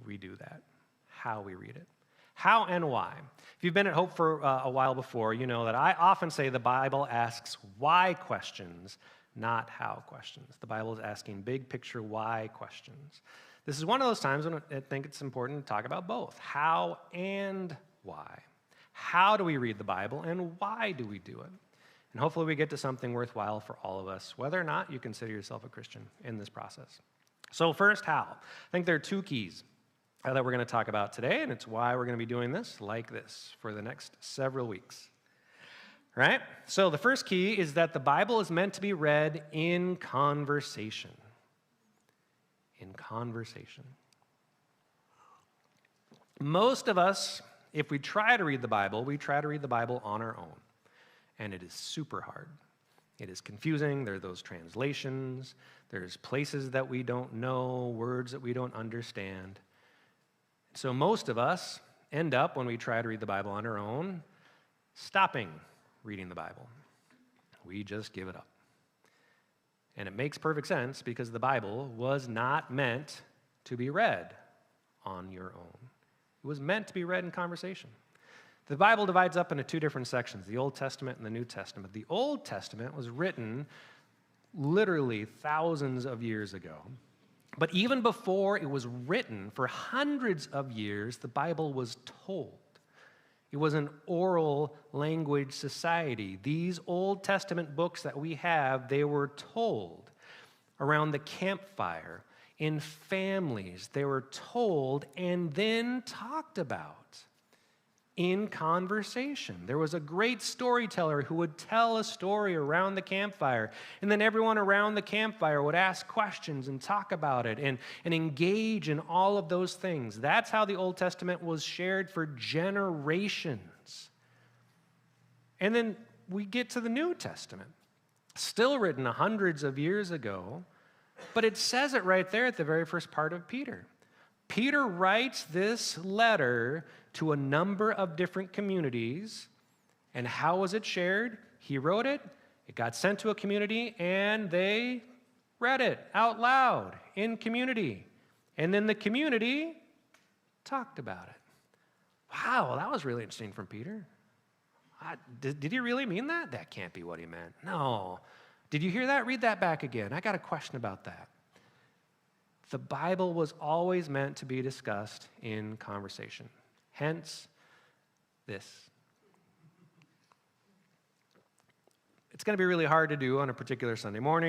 we do that, how we read it. How and why. If you've been at Hope for a while before, you know that I often say the Bible asks why questions, not how questions. The Bible is asking big picture why questions. This is one of those times when I think it's important to talk about both, how and why. How do we read the Bible and why do we do it? And hopefully we get to something worthwhile for all of us, whether or not you consider yourself a Christian in this process. So first, how. I think there are two keys that we're going to talk about today, and it's why we're going to be doing this like this for the next several weeks. Right? So the first key is that the Bible is meant to be read in conversation. In conversation. Most of us, if we try to read the Bible, we try to read the Bible on our own. And it is super hard. It is confusing. There are those translations. There's places that we don't know, words that we don't understand. So most of us end up, when we try to read the Bible on our own, stopping reading the Bible. We just give it up. And it makes perfect sense because the Bible was not meant to be read on your own. It was meant to be read in conversation. The Bible divides up into two different sections, the Old Testament and the New Testament. The Old Testament was written literally thousands of years ago. But even before it was written, for hundreds of years, the Bible was told. It was an oral language society. These Old Testament books that we have, they were told around the campfire, in families. They were told and then talked about in conversation. There was a great storyteller who would tell a story around the campfire, and then everyone around the campfire would ask questions and talk about it and engage in all of those things. That's how the Old Testament was shared for generations. And then we get to the New Testament, still written hundreds of years ago, but it says it right there at the very first part of Peter. Peter writes this letter to a number of different communities. And how was it shared? He wrote it, it got sent to a community, and they read it out loud in community. And then the community talked about it. Wow, that was really interesting from Peter. Did he really mean that? That can't be what he meant. No. Did you hear that? Read that back again. I got a question about that. The Bible was always meant to be discussed in conversation. Hence, this. It's going to be really hard to do on a particular Sunday morning.